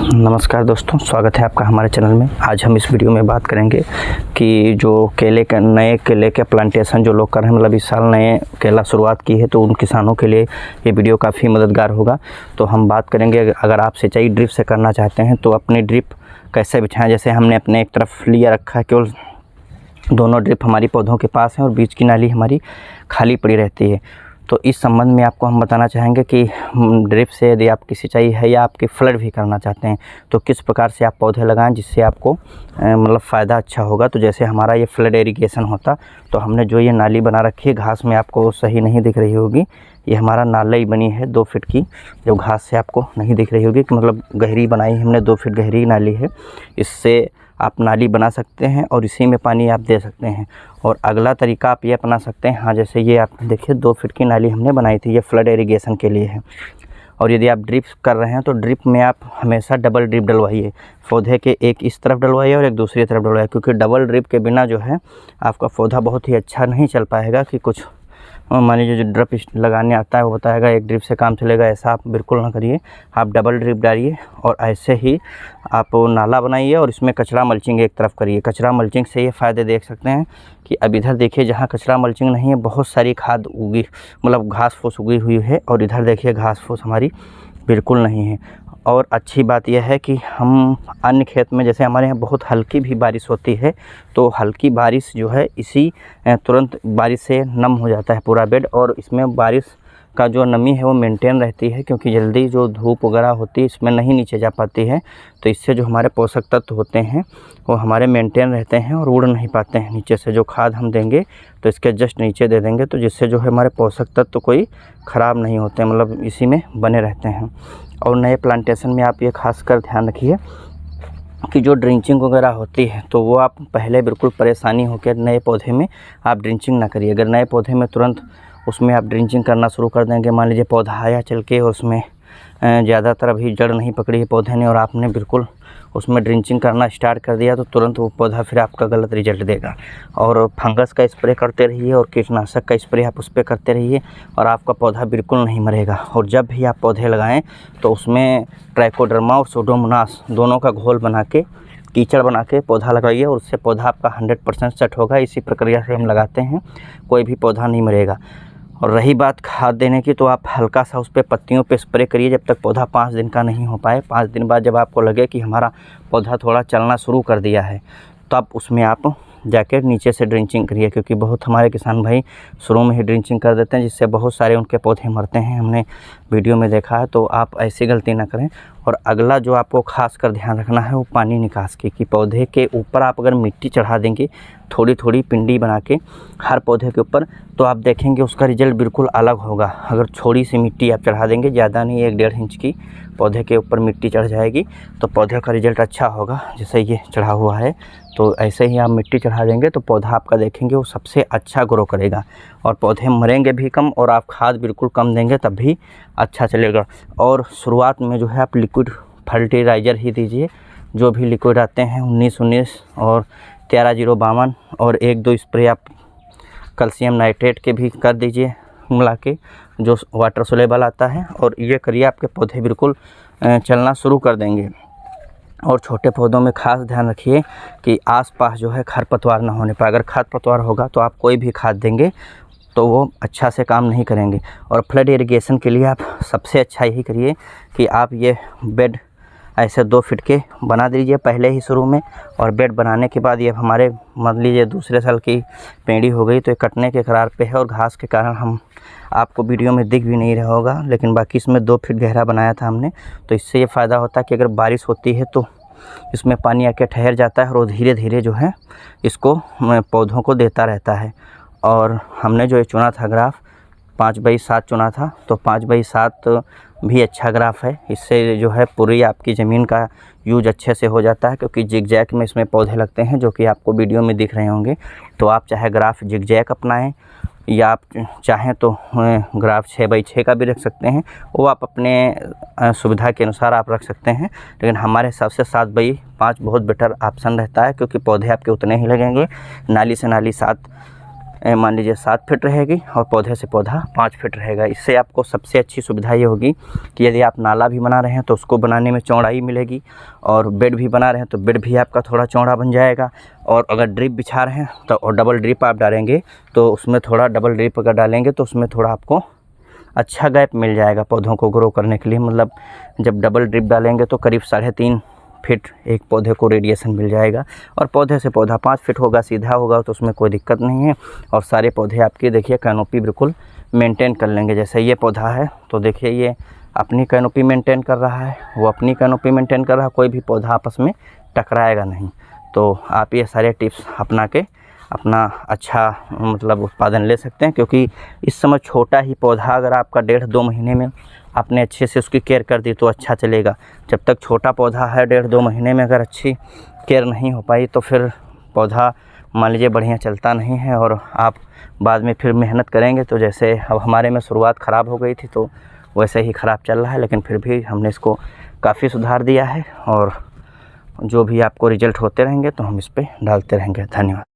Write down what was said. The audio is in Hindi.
नमस्कार दोस्तों, स्वागत है आपका हमारे चैनल में। आज हम इस वीडियो में बात करेंगे कि जो नए केले के प्लांटेशन जो लोग कर रहे हैं, मतलब इस साल नए केला शुरुआत की है, तो उन किसानों के लिए ये वीडियो काफ़ी मददगार होगा। तो हम बात करेंगे, अगर आप सिंचाई ड्रिप से करना चाहते हैं तो अपनी ड्रिप कैसे बिछाएं। जैसे हमने अपने एक तरफ लिया रखा है, केवल दोनों ड्रिप हमारी पौधों के पास हैं और बीच की नाली हमारी खाली पड़ी रहती है। तो इस संबंध में आपको हम बताना चाहेंगे कि ड्रिप से यदि आपकी सिंचाई है या आपके फ्लड भी करना चाहते हैं तो किस प्रकार से आप पौधे लगाएं जिससे आपको मतलब फ़ायदा अच्छा होगा। तो जैसे हमारा ये फ्लड इरिगेशन होता, तो हमने जो ये नाली बना रखी है, घास में आपको सही नहीं दिख रही होगी, ये हमारा नाली बनी है 2 फीट की, जो घास से आपको नहीं दिख रही होगी, मतलब गहरी बनाई हमने, 2 फीट गहरी नाली है। इससे आप नाली बना सकते हैं और इसी में पानी आप दे सकते हैं। और अगला तरीका आप ये अपना सकते हैं, हाँ जैसे ये आप देखिए 2 फीट की नाली हमने बनाई थी, ये फ्लड इरिगेशन के लिए है। और यदि आप ड्रिप कर रहे हैं तो ड्रिप में आप हमेशा डबल ड्रिप डलवाइए, पौधे के एक इस तरफ डलवाइए और एक दूसरी तरफ डलवाइए, क्योंकि डबल ड्रिप के बिना जो है आपका पौधा बहुत ही अच्छा नहीं चल पाएगा। कि कुछ मान लीजिए जो ड्रिप लगाने आता है वो बताएगा एक ड्रिप से काम चलेगा, ऐसा आप बिल्कुल ना करिए। आप डबल ड्रिप डालिए और ऐसे ही आप नाला बनाइए और इसमें कचरा मल्चिंग एक तरफ करिए। कचरा मल्चिंग से ये फ़ायदे देख सकते हैं कि अब इधर देखिए, जहाँ कचरा मल्चिंग नहीं है बहुत सारी खाद उगी, मतलब घास फूस उगी हुई है, और इधर देखिए घास फूस हमारी बिल्कुल नहीं है। और अच्छी बात यह है कि हम अन्य खेत में, जैसे हमारे यहाँ बहुत हल्की भी बारिश होती है, तो हल्की बारिश जो है इसी तुरंत बारिश से नम हो जाता है पूरा बेड, और इसमें बारिश का जो नमी है वो मेंटेन रहती है, क्योंकि जल्दी जो धूप वगैरह होती है इसमें नहीं नीचे जा पाती है। तो इससे जो हमारे पोषक तत्व होते हैं वो हमारे मेंटेन रहते हैं और उड़ नहीं पाते हैं नीचे से। जो खाद हम देंगे तो इसके जस्ट नीचे दे देंगे, तो जिससे जो है हमारे पोषक तत्व कोई ख़राब नहीं होते, मतलब इसी में बने रहते हैं। और नए प्लांटेशन में आप ये खास कर ध्यान रखिए कि जो ड्रिंचिंग वगैरह होती है तो वो आप पहले बिल्कुल परेशानी होकर नए पौधे में आप ड्रिंचिंग ना करिए। अगर नए पौधे में तुरंत उसमें आप ड्रिंचिंग करना शुरू कर देंगे, मान लीजिए पौधा आया चल के उसमें ज़्यादातर अभी जड़ नहीं पकड़ी है पौधे ने, और आपने बिल्कुल उसमें ड्रिंचिंग करना स्टार्ट कर दिया, तो तुरंत वो पौधा फिर आपका गलत रिजल्ट देगा। और फंगस का स्प्रे करते रहिए और कीटनाशक का स्प्रे आप उस पर करते रहिए, और आपका पौधा बिल्कुल नहीं मरेगा। और जब भी आप पौधे लगाएं तो उसमें ट्राइकोडर्मा और सूडोमोनास दोनों का घोल बना के, कीचड़ बना के पौधा लगाइए, और उससे पौधा आपका 100% सेट होगा। इसी प्रक्रिया से हम लगाते हैं, कोई भी पौधा नहीं मरेगा। और रही बात खाद देने की, तो आप हल्का सा उस पर पत्तियों पे स्प्रे करिए जब तक पौधा 5 दिन का नहीं हो पाए। 5 दिन बाद जब आपको लगे कि हमारा पौधा थोड़ा चलना शुरू कर दिया है, तो आप उसमें आप जाके नीचे से ड्रिंचिंग करिए, क्योंकि बहुत हमारे किसान भाई शुरू में ही ड्रिंचिंग कर देते हैं, जिससे बहुत सारे उनके पौधे मरते हैं, हमने वीडियो में देखा है। तो आप ऐसी गलती ना करें। और अगला जो आपको खास कर ध्यान रखना है वो पानी निकास की, कि पौधे के ऊपर आप अगर मिट्टी चढ़ा देंगे थोड़ी थोड़ी पिंडी बना के हर पौधे के ऊपर, तो आप देखेंगे उसका रिजल्ट बिल्कुल अलग होगा। अगर थोड़ी सी मिट्टी आप चढ़ा देंगे, ज़्यादा नहीं, 1-1.5 इंच की पौधे के ऊपर मिट्टी चढ़ जाएगी, तो पौधे का रिजल्ट अच्छा होगा। जैसे ये चढ़ा हुआ है, तो ऐसे ही आप मिट्टी चढ़ा देंगे तो पौधा आपका देखेंगे वो सबसे अच्छा ग्रो करेगा, और पौधे मरेंगे भी कम, और आप खाद बिल्कुल कम देंगे तब भी अच्छा चलेगा। और शुरुआत में जो है आप लिक्विड फर्टिलाइज़र ही दीजिए, जो भी लिक्विड आते हैं 19-19 और 13-0-52, और 1-2 स्प्रे आप कैल्शियम नाइट्रेट के भी कर दीजिए मिला के, जो वाटर सोलेबल आता है। और ये करिए, आपके पौधे बिल्कुल चलना शुरू कर देंगे। और छोटे पौधों में खास ध्यान रखिए कि आसपास जो है खरपतवार ना होने पाए। अगर खरपतवार होगा तो आप कोई भी खाद देंगे तो वो अच्छा से काम नहीं करेंगे। और फ्लड इरिगेशन के लिए आप सबसे अच्छा यही करिए कि आप ये बेड ऐसे 2 फीट के बना दीजिए पहले ही शुरू में। और बेड बनाने के बाद ये हमारे मान लीजिए दूसरे साल की पेड़ी हो गई, तो ये कटने के करार पे है, और घास के कारण हम आपको वीडियो में दिख भी नहीं रहा होगा, लेकिन बाकी इसमें 2 फीट गहरा बनाया था हमने। तो इससे ये फ़ायदा होता है कि अगर बारिश होती है तो इसमें पानी आके ठहर जाता है, और धीरे धीरे जो है इसको पौधों को देता रहता है। और हमने जो ये चुना था ग्राफ 5x7 चुना था, तो 5x7 भी अच्छा ग्राफ है। इससे जो है पूरी आपकी ज़मीन का यूज अच्छे से हो जाता है, क्योंकि जिगजैग में इसमें पौधे लगते हैं, जो कि आपको वीडियो में दिख रहे होंगे। तो आप चाहे ग्राफ जिगजैग अपनाएं, या आप चाहें तो ग्राफ 6x6 का भी रख सकते हैं, वो आप अपने सुविधा के अनुसार आप रख सकते हैं। लेकिन हमारे हिसाब से 7x5 बहुत बेटर ऑप्शन रहता है, क्योंकि पौधे आपके उतने ही लगेंगे। नाली से नाली 7 मान लीजिए 7 फीट रहेगी और पौधे से पौधा 5 फीट रहेगा। इससे आपको सबसे अच्छी सुविधा ये होगी कि यदि आप नाला भी बना रहे हैं तो उसको बनाने में चौड़ाई मिलेगी, और बेड भी बना रहे हैं तो बेड भी आपका थोड़ा चौड़ा बन जाएगा। और अगर ड्रिप बिछा रहे हैं तो और डबल ड्रिप आप डालेंगे तो उसमें थोड़ा डबल ड्रिप अगर डालेंगे तो उसमें थोड़ा आपको अच्छा गैप मिल जाएगा पौधों को ग्रो करने के लिए। मतलब जब डबल ड्रिप डालेंगे तो करीब 3.5 फीट एक पौधे को रेडिएशन मिल जाएगा, और पौधे से पौधा 5 फीट होगा, सीधा होगा, तो उसमें कोई दिक्कत नहीं है। और सारे पौधे आपके देखिए कैनोपी बिल्कुल मेंटेन कर लेंगे। जैसे ये पौधा है तो देखिए ये अपनी कैनोपी मेंटेन कर रहा है, वो अपनी कैनोपी मेंटेन कर रहा है, कोई भी पौधा आपस में टकराएगा नहीं। तो आप ये सारे टिप्स अपना के अपना अच्छा मतलब उत्पादन ले सकते हैं, क्योंकि इस समय छोटा ही पौधा अगर आपका 1.5-2 महीने में आपने अच्छे से उसकी केयर कर दी तो अच्छा चलेगा। जब तक छोटा पौधा है 1.5-2 महीने में अगर अच्छी केयर नहीं हो पाई तो फिर पौधा मान लीजिए बढ़िया चलता नहीं है, और आप बाद में फिर मेहनत करेंगे तो जैसे अब हमारे में शुरुआत ख़राब हो गई थी तो वैसे ही ख़राब चल रहा है, लेकिन फिर भी हमने इसको काफ़ी सुधार दिया है, और जो भी आपको रिजल्ट होते रहेंगे तो हम इस पर डालते रहेंगे। धन्यवाद।